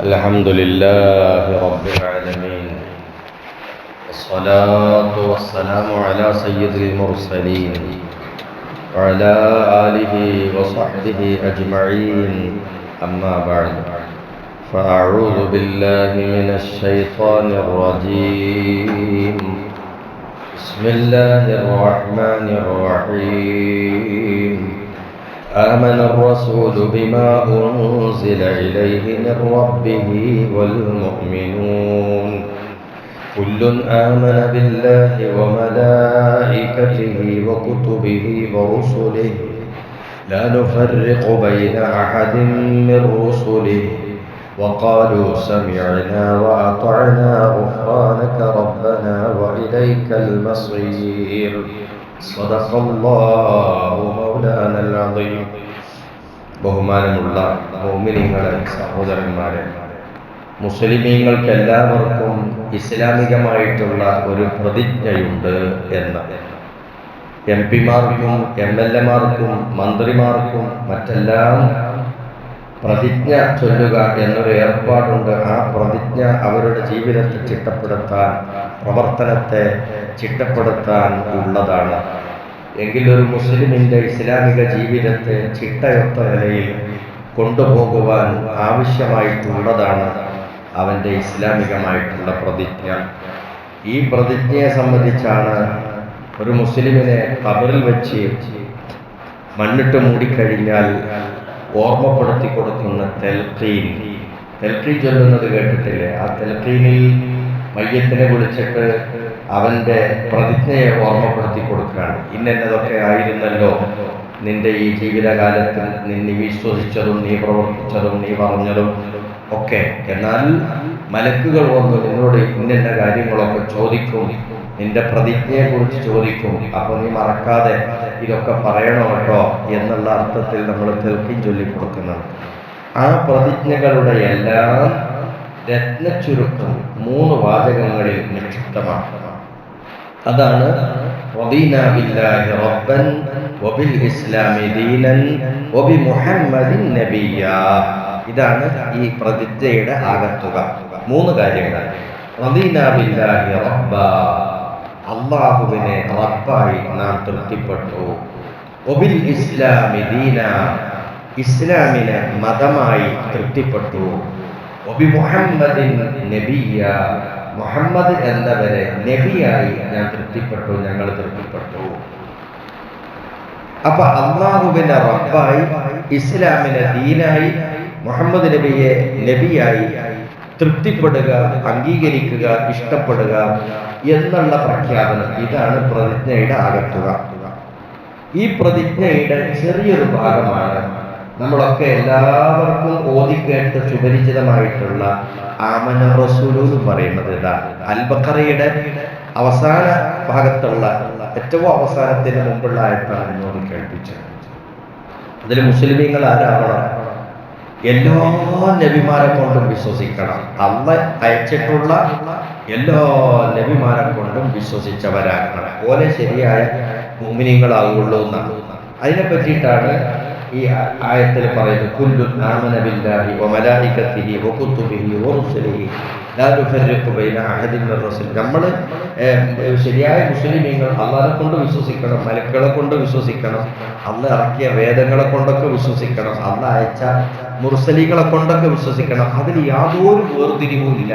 الحمد لله رب العالمين، والصلاة والسلام على سيد المرسلين وعلى آله وصحبه أجمعين. أما بعد، فأعوذ بالله من الشيطان الرجيم. بسم الله الرحمن الرحيم. آمن الرسول بما أنزل إليه من ربه والمؤمنون كل آمن بالله وملائكته وكتبه ورسله لا نفرق بين أحد من رسله وقالوا سمعنا وأطعنا غفرانك ربنا وإليك المصير. صدق الله مولانا العظيم. ബഹുമാനമുള്ള മുഅ്മിനീങ്ങളെ, സഹോദരന്മാരെ, മുസ്ലിമീങ്ങൾക്കെല്ലാവർക്കും ഇസ്ലാമികമായിട്ടുള്ള ഒരു പ്രതിജ്ഞയുണ്ട് എന്ന് MP-മാർക്കും MLA-മാർക്കും മന്ത്രിമാർക്കും മറ്റെല്ലാം പ്രതിജ്ഞ ചൊല്ലുക എന്നൊരു ഏർപ്പാടുണ്ട്. ആ പ്രതിജ്ഞ അവരുടെ ജീവിതത്തെ ചിട്ടപ്പെടുത്താൻ, പ്രവർത്തനത്തെ ചിട്ടപ്പെടുത്താൻ ഉള്ളതാണ്. എങ്കിലൊരു മുസ്ലിമിൻ്റെ ഇസ്ലാമിക ജീവിതത്തെ ചിട്ടയൊത്ത നിലയിൽ കൊണ്ടുപോകുവാൻ ആവശ്യമായിട്ടുള്ളതാണ് അവൻ്റെ ഇസ്ലാമികമായിട്ടുള്ള പ്രതിജ്ഞ. ഈ പ്രതിജ്ഞയെ സംബന്ധിച്ചാണ് ഒരു മുസ്ലിമിനെ ഖബറിൽ വെച്ച് മണ്ണിട്ട് മൂടിക്കഴിഞ്ഞാൽ ഓർമ്മപ്പെടുത്തി കൊടുക്കുന്ന തെൽഖീൻ ചൊല്ലുന്നത് കേട്ടിട്ടില്ലേ? ആ തെൽഖീനിൽ മയ്യത്തിനെ വിളിച്ചിട്ട് അവൻ്റെ പ്രതിജ്ഞയെ ഓർമ്മപ്പെടുത്തി കൊടുക്കുകയാണ്. ഇന്നതൊക്കെ ആയിരുന്നല്ലോ നിന്റെ ഈ ജീവിതകാലത്തിൽ നിന്നെ വിശ്വസിച്ചതും നീ പ്രവർത്തിച്ചതും നീ പറഞ്ഞതും ഒക്കെ. എന്നാൽ മലക്കുകൾ വന്നു നിന്നോട് ഇന്ന കാര്യങ്ങളൊക്കെ ചോദിക്കും, നിന്റെ പ്രതിജ്ഞയെക്കുറിച്ച് ചോദിക്കും. അപ്പോൾ നീ മറക്കാതെ ഇതൊക്കെ പറയണോ കേട്ടോ എന്നുള്ള അർത്ഥത്തിൽ നമ്മൾ തെൽഖീൻ ചൊല്ലിക്കൊടുക്കുന്നത്. ആ പ്രതിജ്ഞകളുടെ എല്ലാം രത്നച്ചുരുക്കം 3 വാചകങ്ങളിൽ നിക്ഷിപ്തമാണ്. അതാണ് റദീനാ ബില്ലാഹി റബ്ബൻ വബിൽ ഇസ്ലാമി ദീനൻ വബിമുഹമ്മദിൻ നബിയ്യാ. ഇതാണ് ഈ പ്രതിജ്ഞയുടെ ആകത്തുക. 3 കാര്യങ്ങൾ. റദീനാ ബില്ലാഹി റബ്ബാ, അല്ലാഹുവിനെ റബ്ബായി നാം തൃപ്തിപ്പെട്ടു. വബിൽ ഇസ്ലാമി ദീന, ഇസ്ലാമിനെ മതമായി തൃപ്തിപ്പെട്ടു. വബിമുഹമ്മദിൻ നബിയ്യാ, മുഹമ്മദ് എന്നവരെ നബിയായി ഞാൻ തൃപ്തിപ്പെട്ടു, ഞങ്ങൾ തൃപ്തിപ്പെട്ടു. അപ്പൊ അല്ലാഹുവിനെ റബ്ബായി, ഇസ്ലാമിനെ ദീനായി, മുഹമ്മദ് നബിയെ നബിയായി തൃപ്തിപ്പെടുക, അംഗീകരിക്കുക, ഇഷ്ടപ്പെടുക എന്നുള്ള പ്രഖ്യാപനം, ഇതാണ് പ്രതിജ്ഞയുടെ ആകത്തുക. ഈ പ്രതിജ്ഞയുടെ ചെറിയൊരു ഭാഗമാണ് നമ്മളൊക്കെ എല്ലാവർക്കും ഓതിക്കേട്ട് സുപരിചിതമായിട്ടുള്ള ആമന റസൂലു എന്ന് പറയുന്നത്. ഇതാണ് അൽ-ബഖറയുടെ അവസാന ഭാഗത്തുള്ള ഏറ്റവും അവസാനത്തിന് മുമ്പുള്ള ആയത്താണ് എന്നോട് കേൾപ്പിച്ചത്. അതിൽ മുസ്ലിമീങ്ങൾ ആരാവണം? എല്ലാ നബിമാരെ കൊണ്ടും വിശ്വസിക്കണം. അല്ലാഹ് അയച്ചിട്ടുള്ള എല്ലാ നബിമാരെ കൊണ്ടും വിശ്വസിച്ചവരാകണം. പോലെ ശരിയായ മുഅ്മിനീങ്ങളാവുള്ളൂ എന്നാണ്. അതിനെ പറ്റിയിട്ടാണ് ഈ ആയത്തിൽ പറയുന്നത്. കുല്ലു ആമന ബില്ലാഹി വമലായികതിഹി വകുതുബിഹി വറുസുലിഹി ലാ നുഫർരിഖു ബൈന അഹദിൻ മിർ റസൂൽ. നമ്മൾ ശരിയായ മുസ്ലിമീങ്ങൾ അല്ലാഹനെ കൊണ്ട് വിശ്വസിക്കണം, മലക്കുകളെ കൊണ്ട് വിശ്വസിക്കണം, അല്ലാഹ് ഇറക്കിയ വേദങ്ങളെ കൊണ്ടൊക്കെ വിശ്വസിക്കണം, അല്ലാഹ് അയച്ച മുർസലീങ്ങളെ കൊണ്ടൊക്കെ വിശ്വസിക്കണം. അതിൽ യാതൊരു വേർതിരിവുമില്ല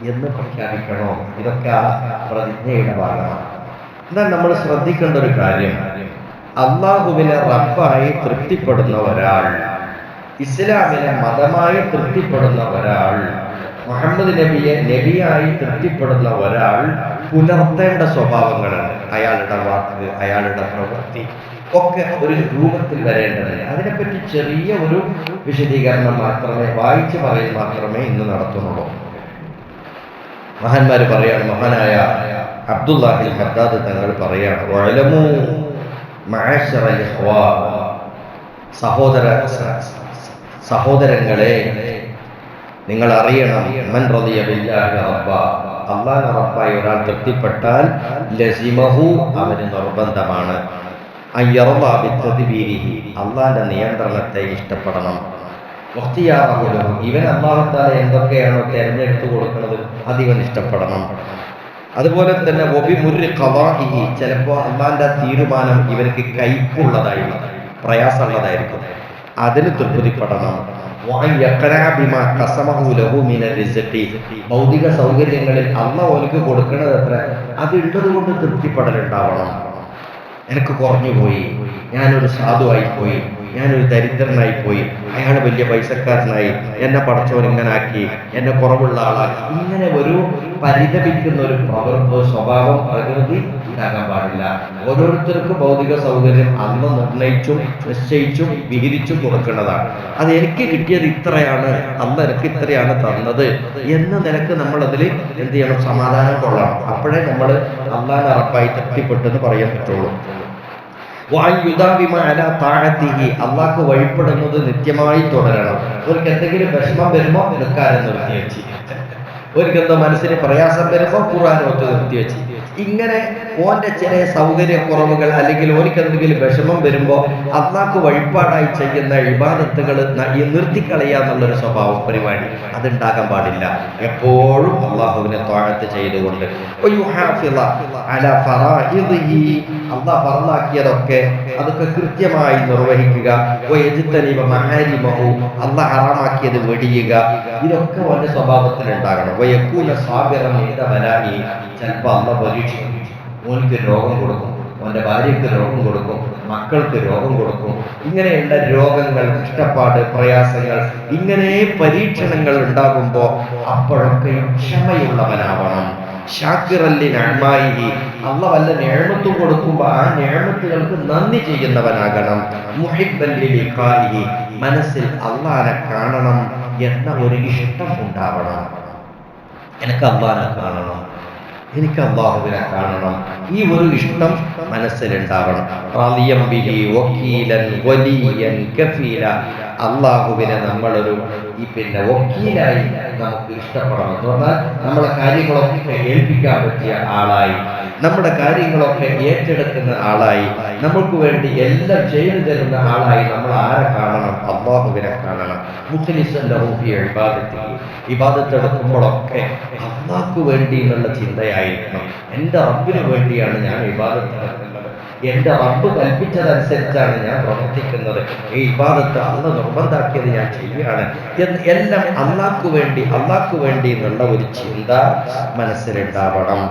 എന്ന് പ്രഖ്യാപിക്കണോ. ഇതൊക്കെ ആ പ്രതിജ്ഞയുടെ ഭാഗമാണ്. എന്നാൽ നമ്മൾ ശ്രദ്ധിക്കേണ്ട ഒരു കാര്യം, അല്ലാഹുവിനെ റബ്ബായി തൃപ്തിപ്പെടുന്ന ഒരാൾ, ഇസ്ലാമിനെ മതമായി തൃപ്തിപ്പെടുന്ന ഒരാൾ, മുഹമ്മദ് നബിയെ നബിയായി തൃപ്തിപ്പെടുന്ന ഒരാൾ പുലർത്തേണ്ട സ്വഭാവങ്ങളുണ്ട്. അയാളുടെ വാക്ക്, അയാളുടെ പ്രവൃത്തി ഒക്കെ ഒരു രൂപത്തിൽ വരേണ്ടതില്ല. അതിനെപ്പറ്റി ചെറിയ ഒരു വിശദീകരണം മാത്രമേ, വായിച്ച് പറയൽ മാത്രമേ ഇന്ന് നടത്തുന്നുള്ളൂ. മഹാന്മാർ പറയാണ്, മഹാനായ അബ്ദുല്ലാഹിൽ ഹദ്ദാദ് തങ്ങൾ പറയാണ്, വഅലമൂ മഅശറൽ ഇഖ്വാൻ, സഹോദരങ്ങളെ നിങ്ങൾ അറിയണം, മൻ റളിയ ബില്ലാഹി റബ്ബ, അല്ലാഹുവിനെ റബ്ബായി ഒരാൾ തൃപ്തിപ്പെട്ടാൽ ലസിമഹു, അവന് നിർബന്ധമാണ് അയ്യർള ബിത്തദ്ബീരിഹി, അല്ലാഹുവിന്റെ നിയന്ത്രണത്തെ ഇഷ്ടപ്പെടണം. വഖ്തിയാറഹു ഇവൻ അല്ലാഹു തആല എന്തൊക്കെയാണോ തിരഞ്ഞെടുത്ത് കൊടുക്കുന്നത് അത് ഇവൻ ഇഷ്ടപ്പെടണം. അതുപോലെ തന്നെ വബിമുർരി ഖദാഇഹി ചിലപ്പോൾ അള്ളാന്റെ തീരുമാനം ഇവർക്ക് കൈപ്പുള്ളതായിരിക്കും, പ്രയാസമുള്ളതായിരിക്കും, അതിന് തൃപ്തിപ്പെടണം. ഭൗതിക സൗകര്യങ്ങളിൽ അള്ളാഹ് ഓനക്ക് കൊടുക്കുന്നത് എത്ര അതുള്ളത് കൊണ്ട് തൃപ്തിപ്പെടലുണ്ടാവണം. എനിക്ക് കുറഞ്ഞുപോയി, ഞാനൊരു സാധുവായിപ്പോയി, ഞാനൊരു ദരിദ്രനായിപ്പോയി, അയാൾ വലിയ പൈസക്കാരനായി, എന്നെ പടച്ചോൻ ഇങ്ങനാക്കി, എന്നെ കുറവുള്ള ആളാക്കി, ഇങ്ങനെ ഒരു പരിതപിക്കുന്ന ഒരു സ്വഭാവം പ്രകൃതി ഉണ്ടാകാൻ പാടില്ല. ഓരോരുത്തർക്കും ഭൗതിക സൗകര്യം അന്ന് നിർണയിച്ചും നിശ്ചയിച്ചും വിഹിരിച്ചും കൊടുക്കേണ്ടതാണ്. അത് എനിക്ക് കിട്ടിയത് ഇത്രയാണ്, അന്ന് എനിക്ക് ഇത്രയാണ് തന്നത് എന്ന നിലക്ക് നമ്മൾ അതിൽ എന്ത് ചെയ്യണം, സമാധാനം കൊള്ളണം. അപ്പോഴേ നമ്മൾ അള്ളാഹ് ഉറപ്പായി തൃപ്തിപ്പെട്ടെന്ന് പറയാൻ പറ്റുള്ളൂ. അള്ളാഹ്ക്ക് വഴിപ്പെടുന്നത് നിത്യമായി തുടരണം. അവർക്ക് എന്തെങ്കിലും വിഷമം വരുമ്പോ നിൽക്കാരെ നിർത്തിവെച്ച്, അവർക്ക് എന്തോ മനസ്സിന് പ്രയാസം വരുമ്പോ ഖുർആനോത്ത് നിർത്തിവെച്ച്, ഇങ്ങനെ ഓന്റെ ചില സൗകര്യക്കുറവുകൾ അല്ലെങ്കിൽ ഓനിക്ക് എന്തെങ്കിലും വിഷമം വരുമ്പോ അള്ളാഹ്ക്ക് വഴിപാടായി ചെയ്യുന്ന ഇബാദത്തുകൾ നിർത്തിക്കളയാന്നുള്ളൊരു സ്വഭാവം പരിപാടി അതുണ്ടാകാൻ പാടില്ല. എപ്പോഴും അള്ളാഹുവിനെ ത്വാഅത്ത് ചെയ്തുകൊണ്ട് അള്ളാഹ് ഫർളാക്കിയതൊക്കെ അതൊക്കെ കൃത്യമായി നിർവഹിക്കുക, അള്ളാഹ് ഹറാമാക്കിയത് വെടിയുക, ഇതൊക്കെ ഓന്റെ സ്വഭാവത്തിൽ ഉണ്ടാകണം. ചിലപ്പോൾ അള്ളാഹ് പരീക്ഷിക്കും, ഓനിക്ക് രോഗം കൊടുക്കും, ഓന്റെ ഭാര്യയ്ക്ക് രോഗം കൊടുക്കും, മക്കൾക്ക് രോഗം കൊടുക്കും. ഇങ്ങനെയുള്ള രോഗങ്ങൾ, കഷ്ടപ്പാട്, പ്രയാസങ്ങൾ, ഇങ്ങനെ പരീക്ഷണങ്ങൾ ഉണ്ടാകുമ്പോ അപ്പോഴൊക്കെ ക്ഷമയുള്ളവനാവണം. ഷാക്കിറല്ലി നഅ്മാഇഹി അള്ളാഹ് വല്ല നിഅമത്തും കൊടുക്കുമ്പോൾ ആ നിഅമത്തുകൾക്ക് നന്ദി ചെയ്യുന്നവനാകണം. മുഹിബ്ബൻ ലിഖാഇഹി മനസ്സിൽ അള്ളാഹനെ കാണണം എന്ന ഒരു ഇഷ്ടം ഉണ്ടാവണം. എനിക്ക് അള്ളാഹനെ കാണണം, എനിക്ക് അള്ളാഹുവിനെ കാണണം, ഈ ഒരു ഇഷ്ടം മനസ്സിലുണ്ടാവണം. റാളിയം ബിഹി വക്കീലൻ വലിയൻ കഫീല അള്ളാഹുവിനെ നമ്മളൊരു വക്കീലായി നമുക്ക് ഇഷ്ടപ്പെടണം എന്ന് പറഞ്ഞാൽ നമ്മളെ കാര്യങ്ങളൊക്കെ ഏൽപ്പിക്കാൻ പറ്റിയ ആളായി, നമ്മുടെ കാര്യങ്ങളൊക്കെ ഏറ്റെടുക്കുന്ന ആളായി, നമുക്ക് വേണ്ടി എല്ലാം ചെയ്തു തരുന്ന ആളായി നമ്മൾ ആരെ കാണണം? അള്ളാഹുവിനെ കാണണം. മുഖ്ലിസൻ ലഹു ഫീ ഇബാദത്തിഹി ഇബാദത്ത് എടുക്കുമ്പോഴൊക്കെ അള്ളാഹ്ക്ക് വേണ്ടി എന്നുള്ള ചിന്തയായിരിക്കണം. എൻ്റെ റബ്ബിന് വേണ്ടിയാണ് ഞാൻ ഇബാദത്ത് നടക്കുന്നത്, എൻ്റെ റബ്ബ് കൽപ്പിച്ചതനുസരിച്ചാണ് ഞാൻ പ്രവർത്തിക്കുന്നത്, ഈ ഇബാദത്ത് അള്ളാഹ് നിർബന്ധാക്കിയത് ഞാൻ ചെയ്യുകയാണ് എല്ലാം അള്ളാഹ്ക്ക് വേണ്ടി എന്നുള്ള ഒരു ചിന്ത മനസ്സിലുണ്ടാവണം.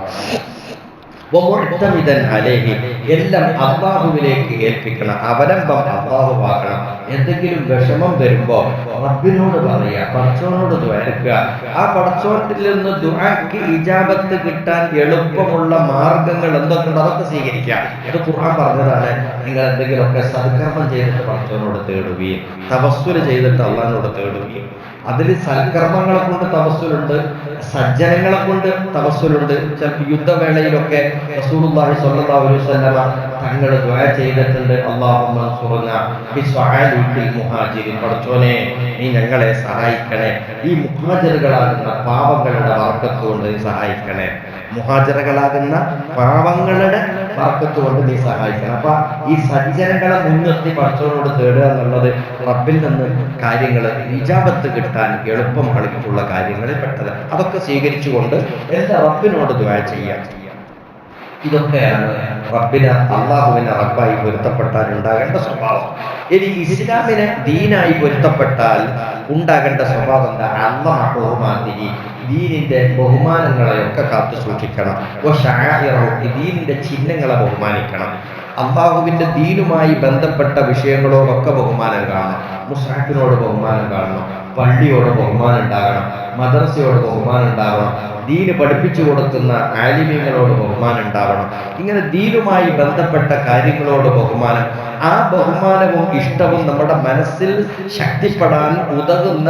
എല്ലാം അള്ളാഹുവിലേക്ക് ഏൽപ്പിക്കണം, അവലംബം അള്ളാഹുവാക്കണം. എന്തെങ്കിലും വിഷമം വരുമ്പോ റബ്ബിനോട് പറയുക, പടച്ചോനോട് ദുആക്കുക. ആ പടച്ചോനിൽ നിന്ന് ദുആക്ക് ഇജാബത്ത് കിട്ടാൻ എളുപ്പമുള്ള മാർഗങ്ങൾ എന്തൊക്കെയുണ്ട് അതൊക്കെ സ്വീകരിക്കുക. ഇത് ഖുർആൻ പറഞ്ഞതാണ്. നിങ്ങൾ എന്തെങ്കിലുമൊക്കെ സൽക്കർമ്മം ചെയ്തിട്ട് പടച്ചോനോട് തേടുകയും തവസ്സുൽ ചെയ്തിട്ട് അള്ളാഹിനോട് തേടുകയും. അതിൽ സൽക്കർമ്മങ്ങളെ കൊണ്ട് തവസ്സുലുണ്ട്, സജ്ജനങ്ങളെ കൊണ്ട് തവസ്സുലുണ്ട്. ചിലപ്പോൾ യുദ്ധവേളയിലൊക്കെ റസൂലുള്ളാഹി സ്വല്ലല്ലാഹു അലൈഹി വസല്ലമ തങ്ങൾ ദുആ ചെയ്തിട്ടുണ്ട്, അല്ലാഹുമ്മ അൻസുർനാ ബിസ്വആലിൽ മുഹാജിരിൻ, പടച്ചോനെ നീ ഞങ്ങളെ സഹായിക്കണേ, ഈ മുഹാജിറുകളാകുന്ന പാവങ്ങളുടെ ബർക്കത്ത് കൊണ്ട് നീ സഹായിക്കണേ, മുഹാജിറുകളാകുന്ന പാവങ്ങളുടെ ബർക്കത്ത് കൊണ്ട് നീ സഹായിക്കണം. അപ്പൊ ഈ സജ്ജനങ്ങളെ മുൻനിർത്തി പടച്ചോനോട് തേടുക എന്നുള്ളത് റബ്ബിൽ നിന്ന് കാര്യങ്ങൾ ഇജാബത്ത് കിട്ടാൻ എളുപ്പം കളിച്ചിട്ടുള്ള കാര്യങ്ങളിൽ പെട്ടത്. അതൊക്കെ സ്വീകരിച്ചുകൊണ്ട് എൻ്റെ റബ്ബിനോട് ദുആ ചെയ്യാം. ഇതൊക്കെയാണ് റബ്ബിനെ അള്ളാഹുവിനെ റബ്ബായി പൊരുത്തപ്പെട്ടാൽ ഉണ്ടാകേണ്ട സ്വഭാവം. ഇനി ഇസ്ലാമിനെ ദീനായി പൊരുത്തപ്പെട്ടാൽ ഉണ്ടാകേണ്ട സ്വഭാവം എന്താ? അള്ളാഹുമാതിരി ദീനിന്റെ ബഹുമാനങ്ങളെയൊക്കെ കാത്തു സൂക്ഷിക്കണം. ദീനിന്റെ ചിഹ്നങ്ങളെ ബഹുമാനിക്കണം. അള്ളാഹുവിന്റെ ദീനുമായി ബന്ധപ്പെട്ട വിഷയങ്ങളോടൊക്കെ ബഹുമാനം കാണണം. മുസ്ഹാഫിനോട് ബഹുമാനം കാണണം, പള്ളിയോട് ബഹുമാനം ഉണ്ടാകണം, മദ്രസയോട് ബഹുമാനം ഉണ്ടാകണം, ദീന് പഠിപ്പിച്ചു കൊടുക്കുന്ന ആലിമീങ്ങളോട് ബഹുമാനം ഉണ്ടാവണം. ഇങ്ങനെ ദീനുമായി ബന്ധപ്പെട്ട കാര്യങ്ങളോട് ബഹുമാനം, ആ ബഹുമാനവും ഇഷ്ടവും നമ്മുടെ മനസ്സിൽ ശക്തിപ്പെടാൻ ഉതകുന്ന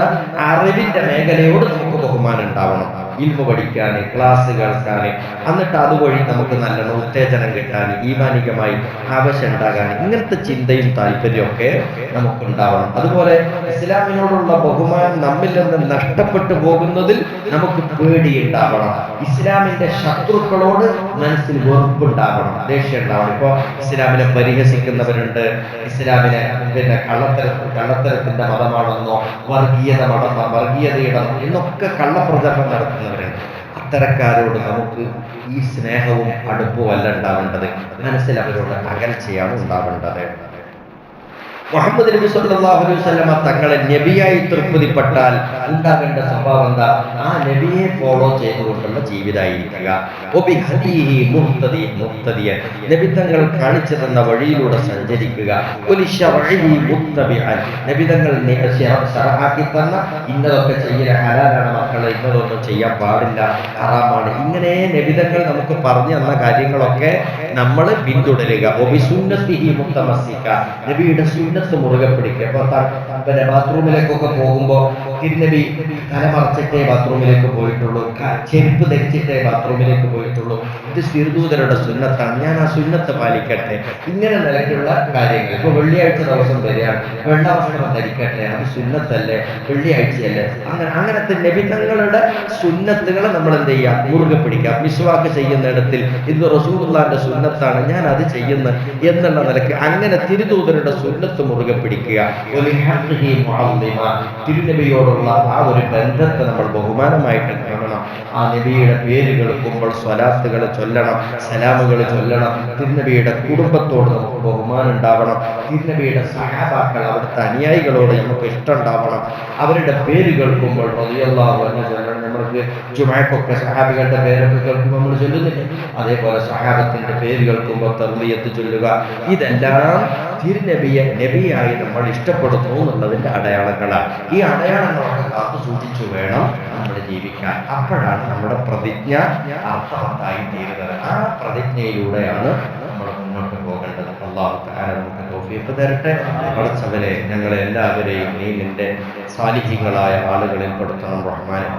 അറിവിന്റെ മേഖലയോട് നമുക്ക് ബഹുമാനം ഉണ്ടാവണം. ഇൽമു പഠിക്കാൻ, ക്ലാസ് കേൾക്കാൻ, എന്നിട്ട് അതുവഴി നമുക്ക് നല്ല ഉത്തേജനം കിട്ടാൻ, ഈമാനികമായി ആവശ്യം ഉണ്ടാകാൻ, ഇങ്ങനത്തെ ചിന്തയും താല്പര്യമൊക്കെ നമുക്കുണ്ടാവണം. അതുപോലെ ഇസ്ലാമിനോടുള്ള ബഹുമാനം നമ്മിൽ നിന്ന് നഷ്ടപ്പെട്ടു പോകുന്നതിൽ നമുക്ക് പേടിയുണ്ടാവണം. ഇസ്ലാമിന്റെ ശത്രുക്കളോട് മനസ്സിൽ വെറുപ്പുണ്ടാവണം, ദേഷ്യം ഉണ്ടാവണം. ഇപ്പൊ ഇസ്ലാമിനെ പരിഹസിക്കുന്നവരുണ്ട്, ഇസ്ലാമിനെ കള്ളത്തരത്തിന്റെ മതമാണെന്നോ വർഗീയതയുടെ എന്നൊക്കെ കള്ളപ്രചരണം നടത്തുന്നവരുണ്ട്. അത്തരക്കാരോട് നമുക്ക് ഈ സ്നേഹവും അടുപ്പവും അല്ല ഉണ്ടാവേണ്ടത്, മനസ്സിൽ അവരോട് അകൽച്ചയാണ് ഉണ്ടാവേണ്ടത്. മുഹമ്മദ് നബി സല്ലല്ലാഹു അലൈഹി വസല്ലമ തങ്ങളെ നബിയായി തൃപ്തിപ്പെട്ടാൽ ഉണ്ടാകേണ്ട സ്വഭാവം എന്താ? ആ നബിയെ ഫോളോ ചെയ്തുകൊണ്ടുള്ള ജീവിതമായിരിക്കുക. നബി തങ്ങൾ കാണിച്ചു തന്ന വഴിയിലൂടെ സഞ്ചരിക്കുക. നബി തങ്ങൾ ശറഅാക്കി തന്ന ഇന്നതൊക്കെ ചെയ്യൽ ഹലാലാണ് മക്കളെ, ഇന്നതൊന്നും ചെയ്യാൻ പാടില്ല, ഹറാമാണ്, ഇങ്ങനെ നബി തങ്ങൾ നമുക്ക് പറഞ്ഞു തന്ന കാര്യങ്ങളൊക്കെ നമ്മൾ പിന്തുടരുക. നബിയുടെ സുന്നത്ത് മുറുകെ പിടിക്കുക. ഇപ്പൊ ബാത്റൂമിലേക്കൊക്കെ പോകുമ്പോൾ തിരുനബി തലമറച്ചിട്ടേ ബാത്റൂമിലേക്ക് പോയിട്ടുള്ളൂ, ചെരുപ്പ് ധരിച്ചിട്ടേ ബാത്റൂമിലേക്ക് പോയിട്ടുള്ളൂ, ഇത് തിരുദൂതരുടെ സുന്നത്താണ്, ഞാൻ ആ സുന്നത്ത് പാലിക്കട്ടെ, ഇങ്ങനെ നിലയ്ക്കുള്ള കാര്യങ്ങൾ. ഇപ്പൊ വെള്ളിയാഴ്ച ദിവസം വരികയാണ്, വെള്ളവസ്ത്രം ധരിക്കട്ടെ, അത് സുന്നത്തല്ലേ, വെള്ളിയാഴ്ചയല്ലേ, അങ്ങനത്തെ നബിതങ്ങളുടെ സുന്നത്തുകളെ നമ്മൾ എന്ത് ചെയ്യാം? മുറുകെ പിടിക്കാം. മിസ്വാക്ക് ചെയ്യുന്നിടത്തിൽ ഇത് റസൂലുള്ളാഹിന്റെ സുന്നത്താണ്, ഞാൻ അത് ചെയ്യുന്നു എന്നുള്ള നിലയ്ക്ക് അങ്ങനെ തിരുദൂതരുടെ സുന്നത്ത് മുറുകെ പിടിക്കുക. തിരുനബിയോടുള്ള ആ ഒരു ബന്ധത്തെ നമ്മൾ ബഹുമാനമായിട്ട് കാണണം. ആ നബിയുടെ പേര് കേൾക്കുമ്പോൾ സ്വലാത്തുകൾ ചൊല്ലണം, സലാമുകൾ ചൊല്ലണം. തിരുനബിയുടെ കുടുംബത്തോട് നമുക്ക് ബഹുമാനം ഉണ്ടാവണം. തിരുനബിയുടെ സഹാബാക്കൾ, അവിടുത്തെ അനുയായികളോട് നമുക്ക് ഇഷ്ടം ഉണ്ടാവണം. അവരുടെ പേര് കേൾക്കുമ്പോൾ റളിയല്ലാഹു അൻഹു ചൊല്ലണം. നമ്മൾക്ക് ജുമഅക്കൊക്കെ സഹാബികളുടെ പേരൊക്കെ കേൾക്കുമ്പോൾ നമ്മൾ ചൊല്ലുന്നില്ല, അതേപോലെ സഹാബത്തിന്റെ പേര് കേൾക്കുമ്പോൾ തർബിയത്ത് ചൊല്ലുക. ഇതെല്ലാം തിരുനബിയെ നബിയായി നമ്മൾ ഇഷ്ടപ്പെടുന്നു എന്നുള്ളതിന്റെ അടയാളങ്ങളാണ്. ഈ അടയാളങ്ങളൊക്കെ കാത്തു സൂക്ഷിച്ചു വേണം നമ്മൾ ജീവിക്കാൻ. അപ്പോഴാണ് നമ്മുടെ പ്രതിജ്ഞ അർത്ഥവത്തായി തീരുന്നത്. ആ പ്രതിജ്ഞയിലൂടെയാണ് നമ്മൾ മുന്നോട്ട് പോകേണ്ടത്. അല്ലാഹു തആല നമുക്ക് തൗഫീഖ് തരട്ടെ. പടച്ചവനെ, ഞങ്ങളെ എല്ലാവരെയും നീ നിന്റെ സാലിഹ്യങ്ങളായ ആളുകളിൽ പെടുത്തണം റഹ്മാനെ.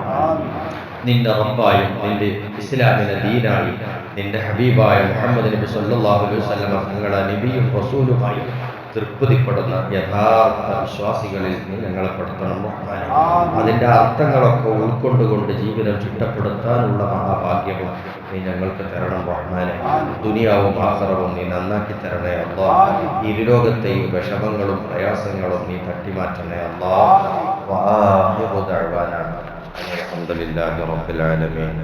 നിന്റെ റബ്ബായും നിന്റെ ഇസ്ലാമിനെ ദീനായും നിന്റെ ഹബീബായ മുഹമ്മദ് നബി സല്ലല്ലാഹു അലൈഹി വസല്ലമ തങ്ങളെ നബിയും റസൂലുമായി തൃപ്തിപ്പെടുന്ന യഥാർത്ഥ വിശ്വാസികളിൽ നീ ഞങ്ങളെ പെടുത്തണം റഹ്മാനെ. അതിൻ്റെ അർത്ഥങ്ങളൊക്കെ ഉൾക്കൊണ്ടുകൊണ്ട് ജീവിതം ചിട്ടപ്പെടുത്താനുള്ള മഹാഭാഗ്യവും നീ ഞങ്ങൾക്ക് തരണം റഹ്മാനെ. ദുനിയാവും ആഖിറവും നീ നന്നാക്കി തരണേ അല്ലാഹ്. ഇരുലോകത്തെയും വിഷമങ്ങളും പ്രയാസങ്ങളും നീ തട്ടിമാറ്റണേ അല്ലാഹ്. വആഖിറു ദഅ്വാനാ അൽഹംദുലില്ലാഹി റബ്ബിൽ ആലമീൻ.